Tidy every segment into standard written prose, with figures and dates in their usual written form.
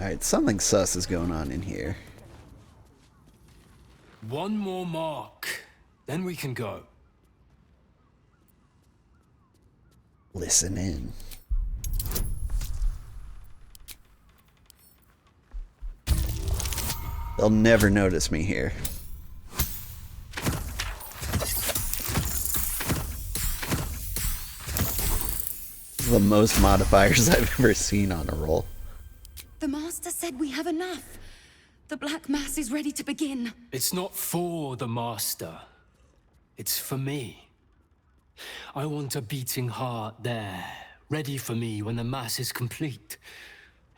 Alright, something sus is going on in here. One more mark, then we can go. Listen in. They'll never notice me here. The most modifiers I've ever seen on a roll. The Master said we have enough. The Black Mass is ready to begin. It's not for the Master. It's for me. I want a beating heart there, ready for me when the Mass is complete.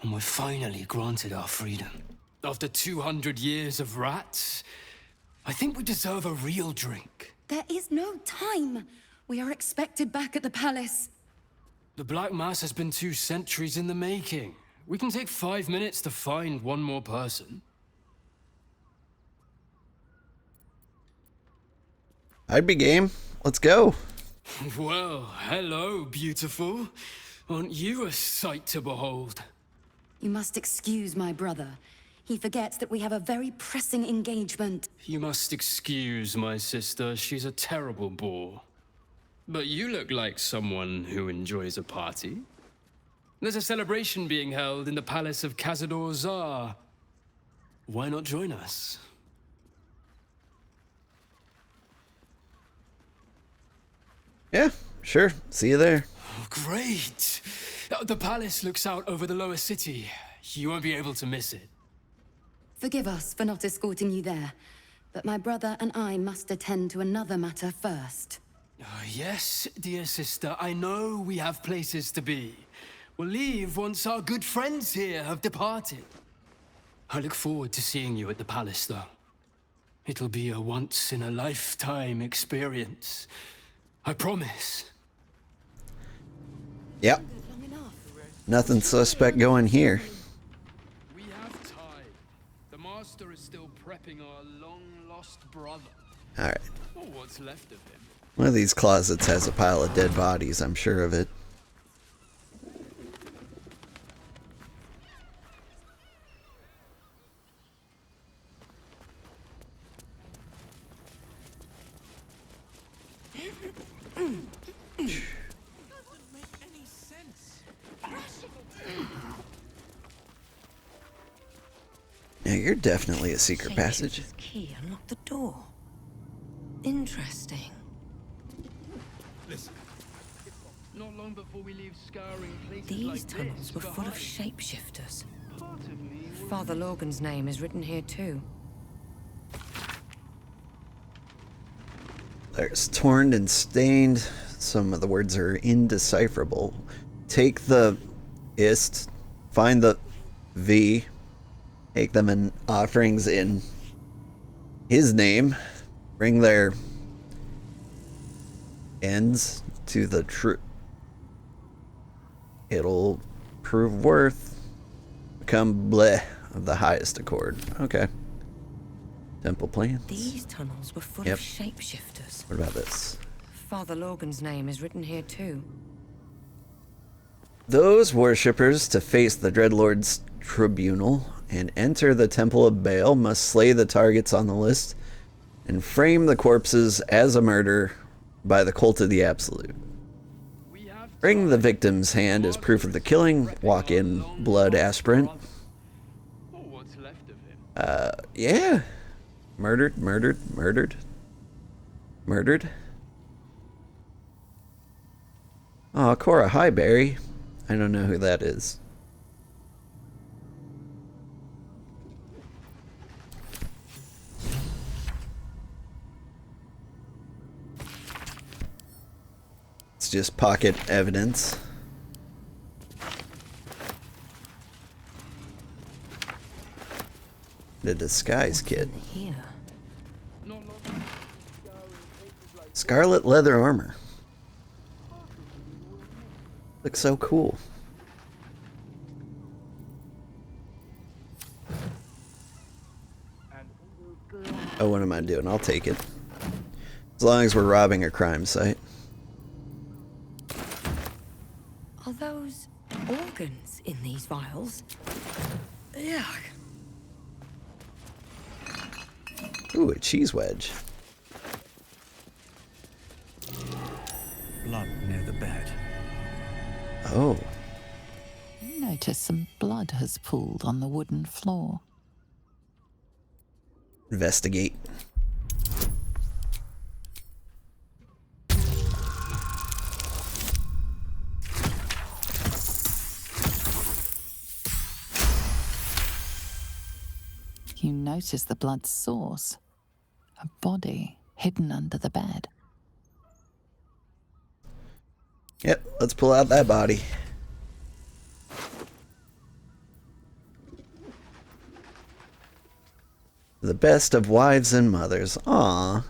And we're finally granted our freedom. After 200 years of rats, I think we deserve a real drink. There is no time. We are expected back at the palace. The Black Mass has been 2 centuries in the making. We can take 5 minutes to find one more person. I'd be game. Let's go. Well, hello, beautiful. Aren't you a sight to behold? You must excuse my brother. He forgets that we have a very pressing engagement. You must excuse my sister. She's a terrible bore. But you look like someone who enjoys a party. There's a celebration being held in the palace of Cazador Zar. Why not join us? Yeah, sure. See you there. Oh, great! The palace looks out over the lower city. You won't be able to miss it. Forgive us for not escorting you there, but my brother and I must attend to another matter first. Yes, dear sister, I know we have places to be. We'll leave once our good friends here have departed. I look forward to seeing you at the palace, though. It'll be a once-in-a-lifetime experience. I promise. Yep. Nothing suspect going here. We have time. The Master is still prepping our long-lost brother. Alright. Or what's left of him. One of these closets has a pile of dead bodies, I'm sure of it. Now you're definitely a secret passage. Shake key unlock the door. Interesting. Listen. Not long before we leave scouring places These like tunnels this were full of behind, shapeshifters. part of me will- Father Logan's name is written here too. There's torn and stained. Some of the words are indecipherable. Take the ist, find the V, take them in offerings in his name, bring their ends to the true. It'll prove worth, become bleh of the highest accord. Okay. Temple plans. These tunnels were full Yep. of shapeshifters. What about this? Father Logan's name is written here too. Those worshippers to face the Dreadlord's tribunal and enter the Temple of Baal must slay the targets on the list and frame the corpses as a murder by the cult of the Absolute. We have Bring the victim's hand as proof of the killing. Walk in, blood aspirant. Or what's left of him. Yeah. Murdered, murdered, murdered. Murdered. Oh, Cora Highberry. I don't know who that is. It's just pocket evidence. The disguise kit. Here. Scarlet leather armor. Looks so cool. Oh, what am I doing? I'll take it. As long as we're robbing a crime site. Are those organs in these vials? Yuck. Ooh, a cheese wedge. Blood near the bed. Oh, You notice some blood has pooled on the wooden floor. investigate. You notice the blood's source. A body hidden under the bed. Yep, let's pull out that body. The best of wives and mothers. Aww,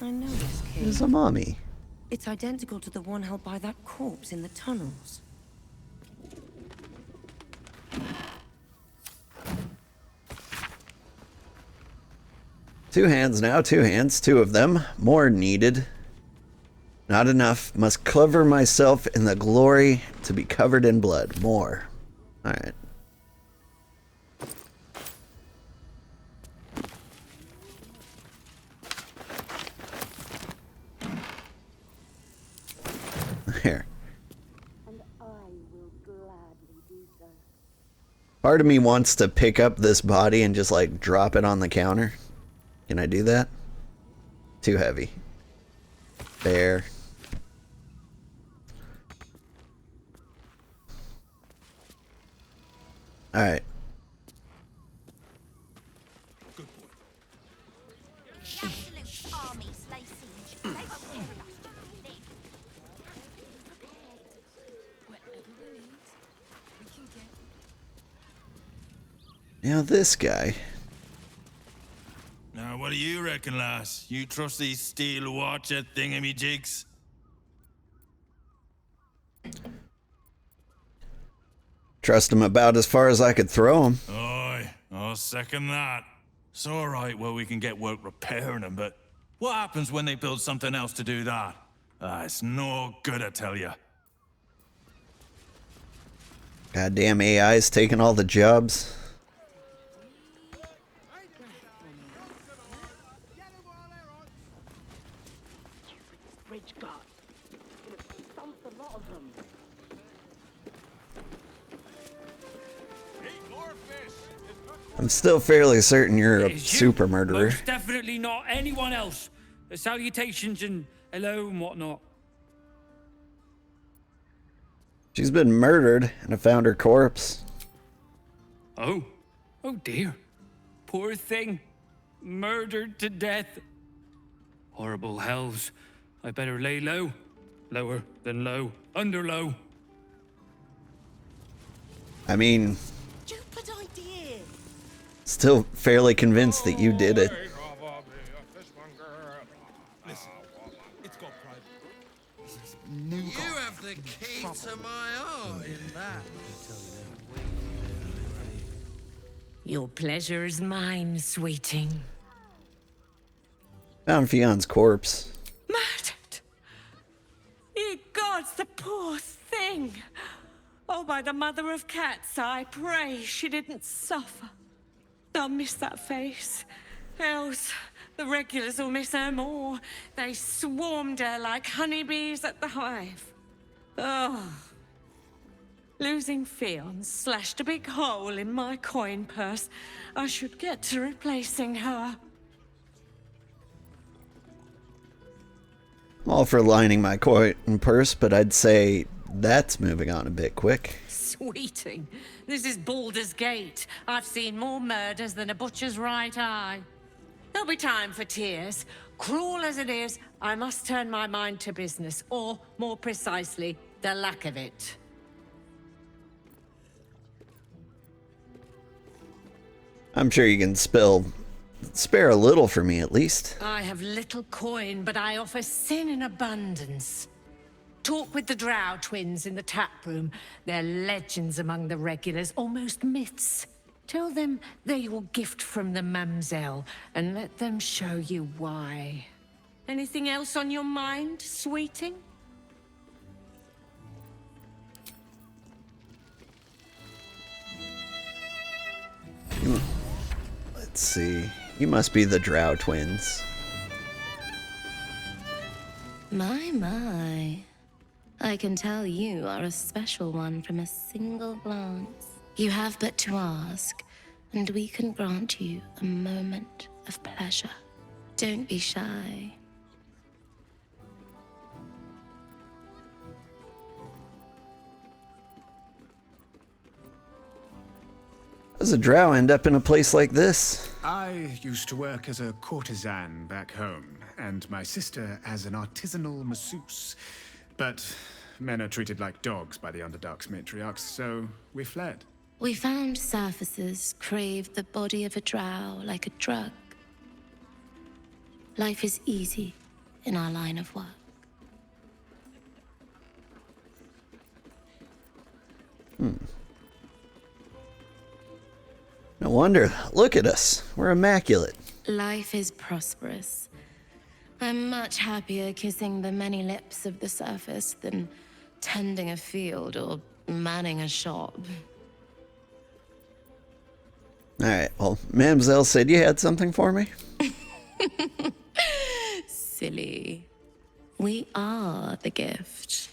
I know this kid. there's a mommy. It's identical to the one held by that corpse in the tunnels. Two hands now, two hands, two of them. More needed. Not enough. Must cover myself in the glory to be covered in blood. More. Alright. There. Part of me wants to pick up this body and just like drop it on the counter. Can I do that? Too heavy. There. Alright. Now this guy. Now, what do you reckon, lass? You trust these steel watcher thingamajigs? Trust him about as far as I could throw him. Aye, I'll second that. It's alright, well, we can get work repairing them, but what happens when they build something else to do that? It's no good, I tell ya. Goddamn AI's taking all the jobs. I'm still fairly certain you're a It's you. super murderer. Most definitely not anyone else. Salutations and hello and whatnot. She's been murdered and I found her corpse. Oh dear. Poor thing. Murdered to death. Horrible hells. I better lay low. Lower than low. Under low. I mean, still fairly convinced that you did it. You have the key to my heart in that. Your pleasure is mine, sweeting. Found Fion's corpse. Murdered! Ye gods, the poor thing! Oh, by the mother of cats, I pray she didn't suffer. I'll miss that face. Else, the regulars will miss her more. They swarmed her like honeybees at the hive. Oh. Losing Fionn slashed a big hole in my coin purse. I should get to replacing her. I'm all for lining my coin purse, but I'd say that's moving on a bit quick. Sweeting, this is Baldur's Gate. I've seen more murders than a butcher's right eye. There'll be time for tears. Cruel as it is, I must turn my mind to business, or, more precisely, the lack of it. I'm sure you can spare a little for me at least. I have little coin, but I offer sin in abundance. Talk with the Drow twins in the tap room. They're legends among the regulars, almost myths. Tell them they're your gift from the Mamselle, and let them show you why. Anything else on your mind, sweeting? Let's see. You must be the Drow twins. My. I can tell you are a special one from a single glance. You have but to ask, and we can grant you a moment of pleasure. Don't be shy. How does a Drow end up in a place like this? I used to work as a courtesan back home, and my sister as an artisanal masseuse. But men are treated like dogs by the Underdark's matriarchs, so we fled. We found surfacers craved the body of a drow like a drug. Life is easy in our line of work. No wonder. Look at us. We're immaculate. Life is prosperous. I'm much happier kissing the many lips of the surface than tending a field or manning a shop. Alright, well, Mamselle said you had something for me? Silly. We are the gift.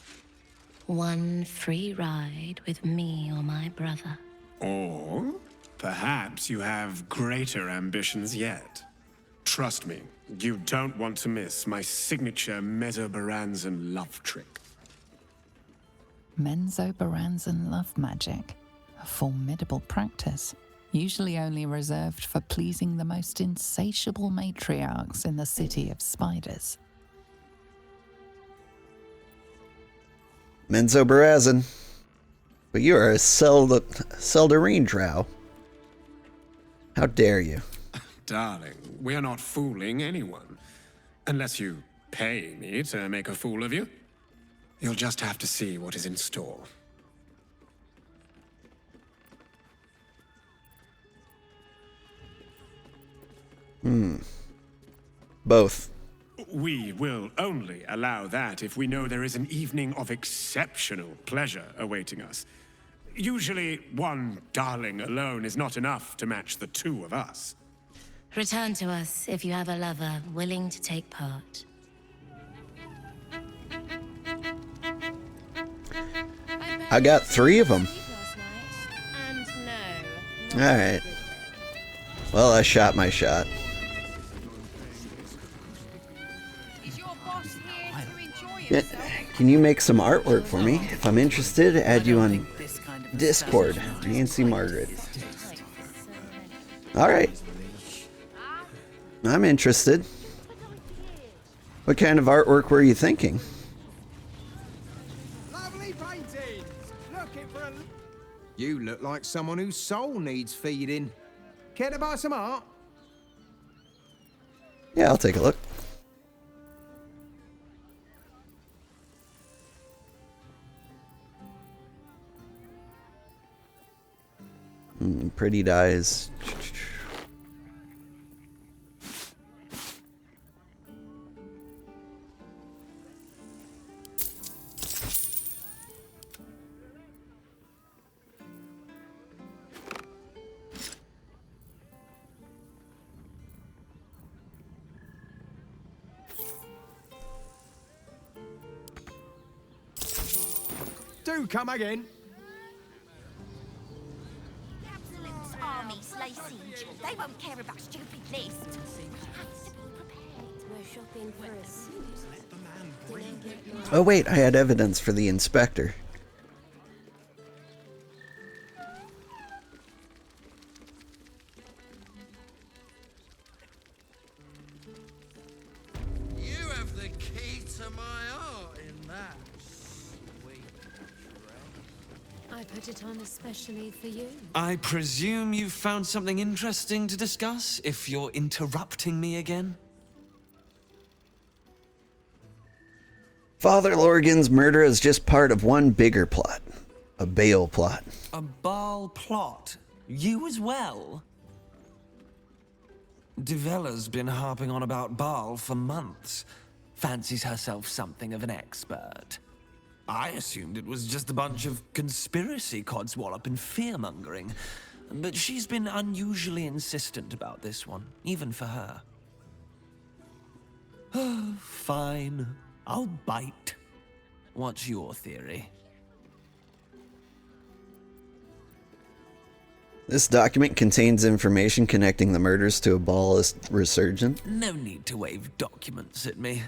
One free ride with me or my brother. Or perhaps you have greater ambitions yet. Trust me, you don't want to miss my signature Mesobaranzan love trick. Menzoberranzan love magic. A formidable practice, usually only reserved for pleasing the most insatiable matriarchs in the City of Spiders. Menzoberranzan. But you are a Seldarine Drow. How dare you? Darling, we're not fooling anyone. Unless you pay me to make a fool of you. You'll just have to see what is in store. Both. We will only allow that if we know there is an evening of exceptional pleasure awaiting us. Usually, one darling alone is not enough to match the two of us. Return to us if you have a lover willing to take part. I got 3 of them. And no. Alright. Well, I shot my shot. Yeah, can you make some artwork for me? If I'm interested, add you on Discord. Nancy Margaret. Alright. I'm interested. What kind of artwork were you thinking? Lovely paintings. Looking for a... You look like someone whose soul needs feeding. Care to buy some art? Yeah, I'll take a look. Pretty dyes. Do come again. They won't care about stupid lists. We have to be prepared. We're shopping for a suit. Oh wait, I had evidence for the inspector. You have the key to my heart in that sweet tray. I put it on especially for you. I presume you've found something interesting to discuss, if you're interrupting me again? Father Lorgan's murder is just part of one bigger plot. A Baal plot. A Baal plot? You as well? Devella's been harping on about Baal for months. Fancies herself something of an expert. I assumed it was just a bunch of conspiracy codswallop and fear-mongering. but she's been unusually insistent about this one, even for her. Fine, I'll bite. What's your theory? This document contains information connecting the murders to a Baalist resurgent. No need to wave documents at me.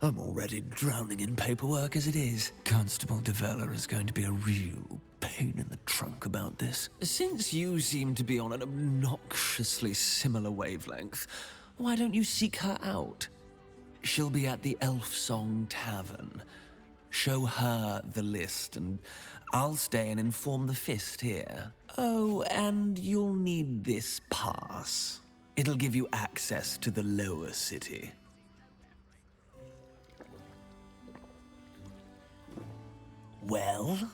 I'm already drowning in paperwork as it is. Constable Develler is going to be a real pain in the trunk about this. Since you seem to be on an obnoxiously similar wavelength, why don't you seek her out? She'll be at the Elf Song Tavern. Show her the list, and I'll stay and inform the Fist here. Oh, and you'll need this pass. It'll give you access to the lower city. Well?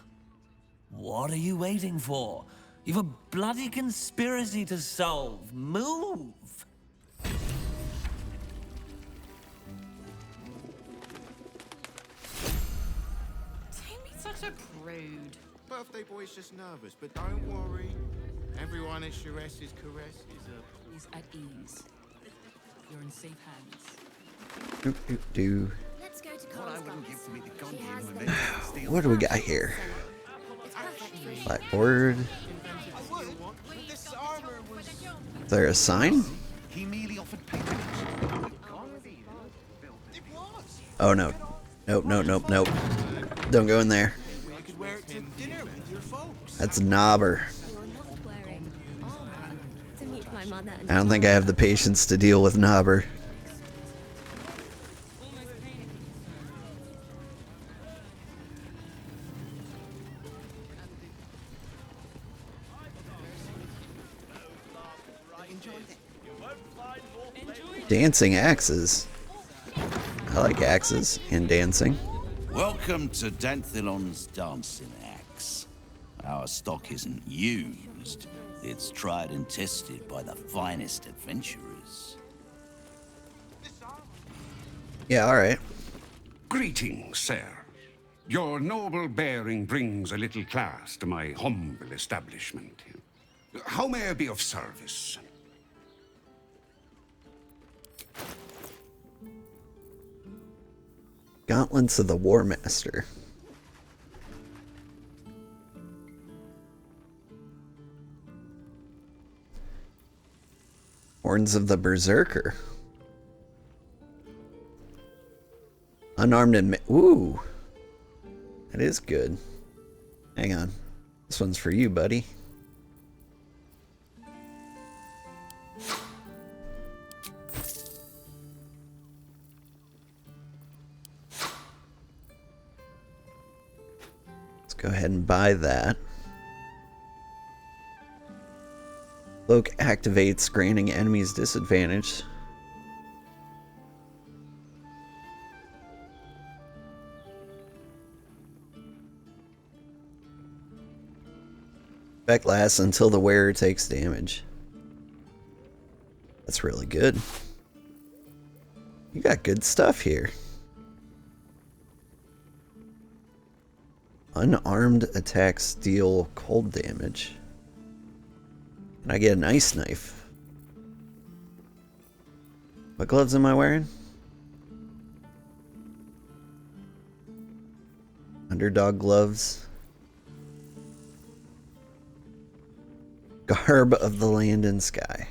What are you waiting for? You've a bloody conspiracy to solve. Move! Don't be such a prude. Birthday boy's just nervous, but don't worry. Everyone at Sharess's caress is at ease. You're in safe hands. Do. Let's go to What do we got here? Blackboard. Is there a sign? He merely offered patronage. Oh no. Nope, nope, nope, nope. Don't go in there. That's Knobber. I don't think I have the patience to deal with Knobber. Dancing axes. I like axes and dancing. Welcome to Danthilon's dancing axe. Our stock isn't used. It's tried and tested by the finest adventurers. Yeah, alright. Greetings, sir. Your noble bearing brings a little class to my humble establishment. How may I be of service? Gauntlets of the War Master. Horns of the Berserker. Unarmed and... Ooh. That is good. Hang on. This one's for you, buddy. Go ahead and buy that. Cloak activates, granting enemies disadvantage. Effect lasts until the wearer takes damage. That's really good. You got good stuff here. Unarmed attacks deal cold damage. Can I get an ice knife? What gloves am I wearing? Underdog gloves. Garb of the land and sky.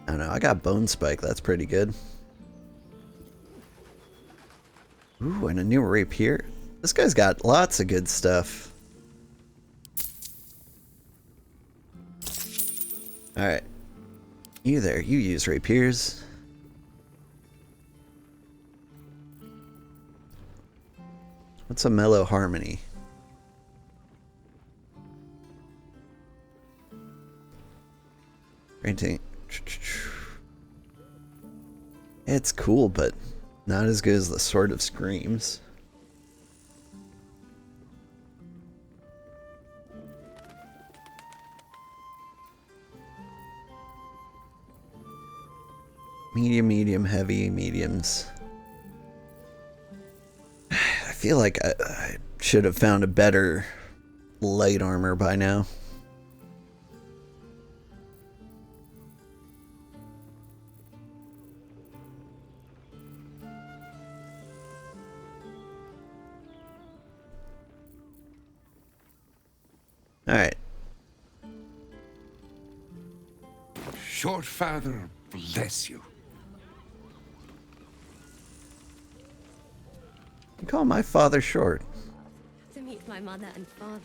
I don't know, I got bone spike, that's pretty good. Ooh, and a new rapier. This guy's got lots of good stuff. Alright. You there, you use rapiers. What's a mellow harmony? Granting. It's cool, but not as good as the Sword of Screams. Medium, medium, heavy, mediums. I feel like I should have found a better light armor by now. Short father bless you. You call my father short. To meet my mother and father.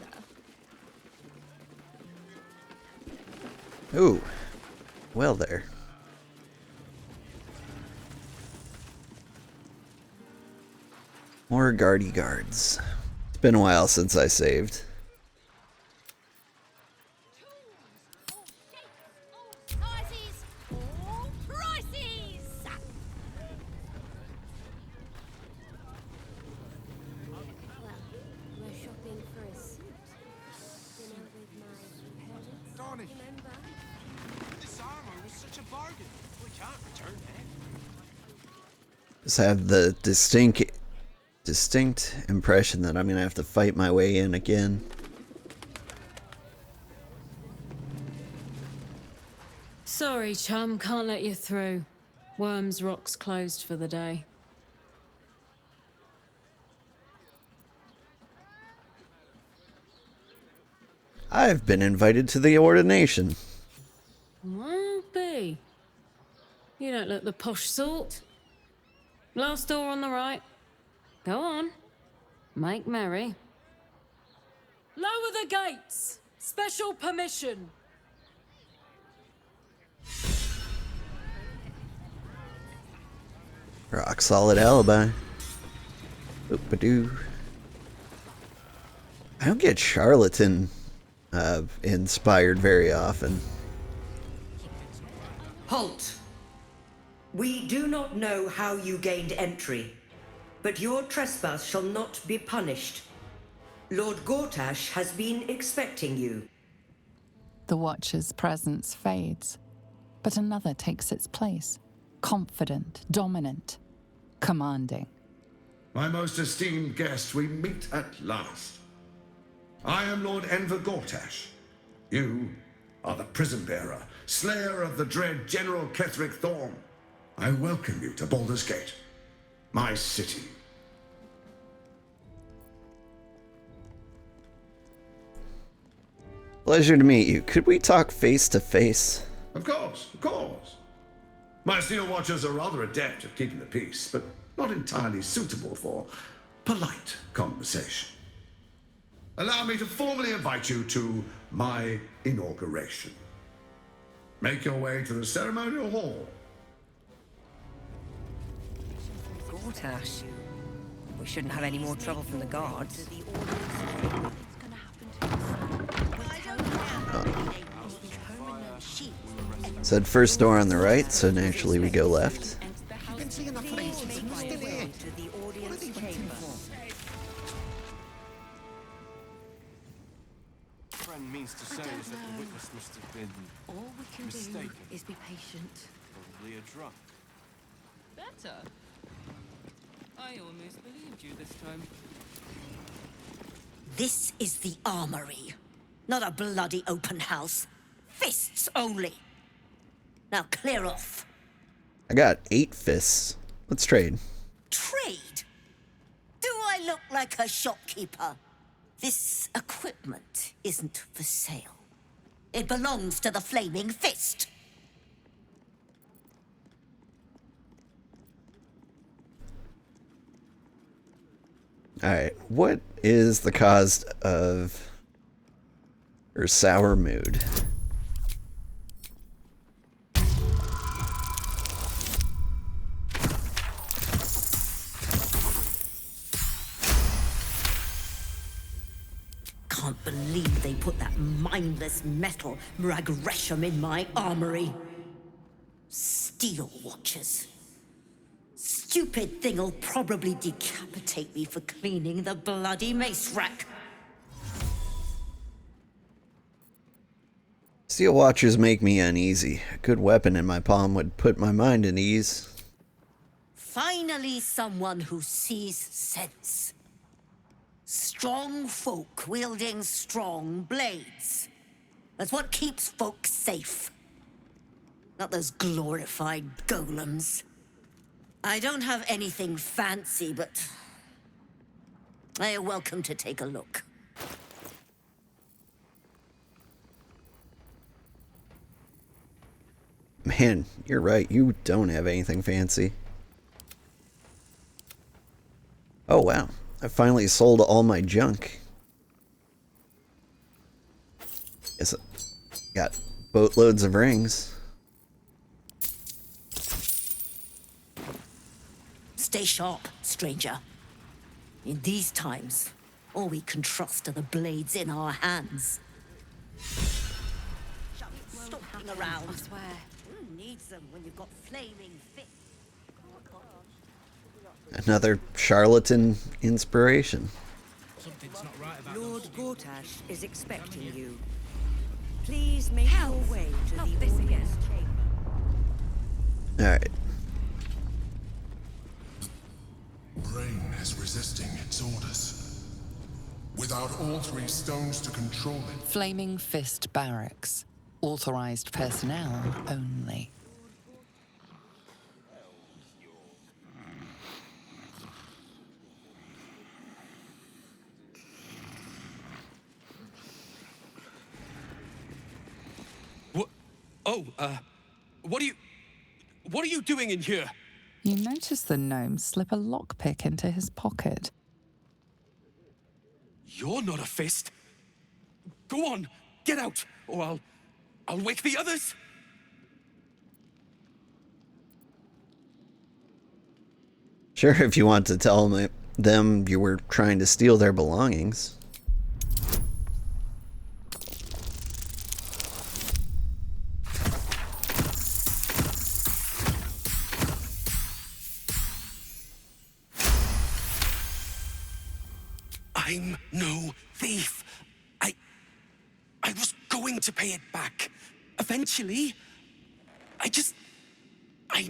Ooh. Well there. More guardy guards. It's been a while since I saved. Just have the distinct impression that I'm gonna have to fight my way in again. Sorry, chum, can't let you through. Worms Rock's closed for the day. I've been invited to the ordination. Well, be. You don't look the posh sort. Last door on the right. Go on. Make merry. Lower the gates! Special permission! Rock solid alibi. Oop-a-doo. I don't get charlatan inspired very often. Halt! We do not know how you gained entry, but your trespass shall not be punished. Lord Gortash has been expecting you. The Watcher's presence fades, but another takes its place. Confident, dominant, commanding. My most esteemed guest, we meet at last. I am Lord Enver Gortash. You are the prison bearer, slayer of the dread General Cleric Thorn. I welcome you to Baldur's Gate, my city. Pleasure to meet you. Could we talk face to face? Of course, of course. My steel watchers are rather adept at keeping the peace, but not entirely suitable for polite conversation. Allow me to formally invite you to my inauguration. Make your way to the ceremonial hall. Gortash. We shouldn't have any more trouble from the guards. Said first door on the right, so naturally we go left. You've been seeing the faces and you're still here. What are they waiting for? Friend means to say is that the witness must have been All we can mistaken. do is be patient. Probably a drunk. Better. I almost believed you this time. This is the armory, not a bloody open house. Fists only. Now clear off. I got 8 fists. Let's trade. Trade? Do I look like a shopkeeper? This equipment isn't for sale. It belongs to the Flaming Fist. Alright, what is the cause of her sour mood? Can't believe they put that mindless metal Mragresham in my armory. Steel Watchers. Stupid thing'll probably decapitate me for cleaning the bloody mace rack. Steel Watchers make me uneasy. A good weapon in my palm would put my mind at ease. Finally, someone who sees sense. Strong folk wielding strong blades. That's what keeps folk safe. Not those glorified golems. I don't have anything fancy, but you're welcome to take a look. Man, you're right. You don't have anything fancy. Oh, wow. I finally sold all my junk. Guess I got boatloads of rings. Stay sharp, stranger. In these times, all we can trust are the blades in our hands. Stop hanging around. I swear. Who needs them when you've got flaming fit? Another charlatan inspiration. Lord Gortash is expecting you. Please make your way to the audience chamber. Alright. Brain is resisting its orders. Without all 3 stones to control it. Flaming Fist Barracks. Authorized personnel only. What are you doing in here? You notice the gnome slip a lockpick into his pocket. You're not a fist. Go on, get out, or I'll wake the others. Sure, if you want to tell them you were trying to steal their belongings. I'm no thief. I was going to pay it back. Eventually. I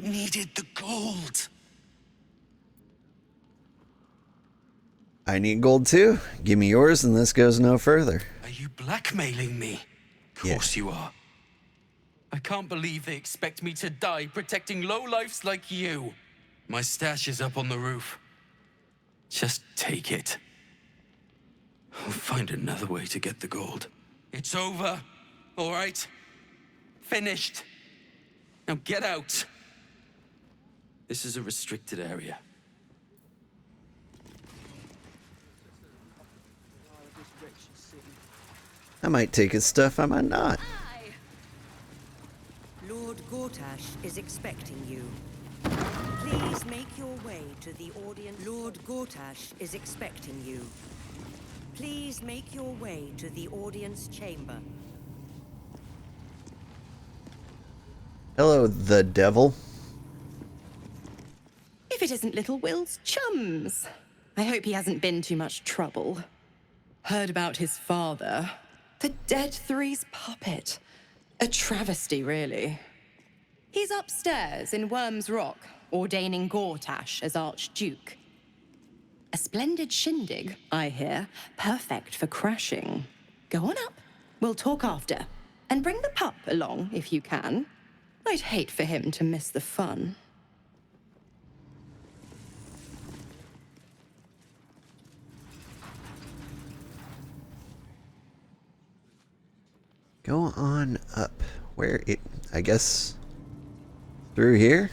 needed the gold. I need gold too. Give me yours and this goes no further. Are you blackmailing me? Of course you are. I can't believe they expect me to die protecting lowlifes like you. My stash is up on the roof. Just take it. I'll find another way to get the gold. It's over, all right? Finished. Now get out. This is a restricted area. I might take his stuff, I might not. Lord Gortash is expecting you. Please make your way to the audience. Lord Gortash is expecting you. Please make your way to the audience chamber. Hello, the devil. If it isn't little Will's chums. I hope he hasn't been too much trouble. Heard about his father. The Dead Three's puppet. A travesty, really. He's upstairs in Worm's Rock, ordaining Gortash as Archduke. A splendid shindig, I hear. Perfect for crashing. Go on up. We'll talk after. And bring the pup along, if you can. I'd hate for him to miss the fun. Go on up. Where it... I guess... through here?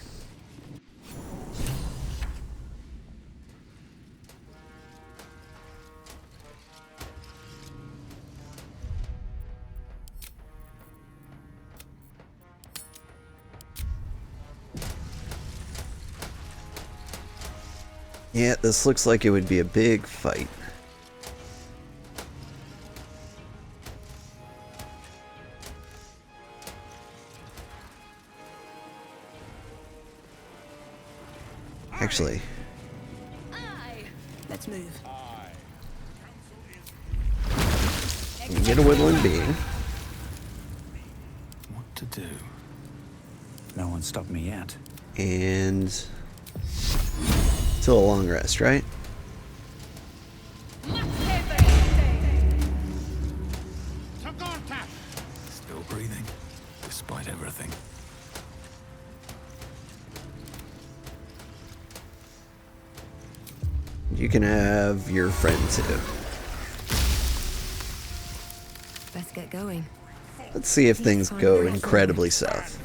Yeah, this looks like it would be a big fight. Actually, Let's move. get a woodland being. What to do? No one stopped me yet. And till a long rest, right? Still breathing, despite everything. You can have your friend too. Let's get going. Let's see if things go incredibly south.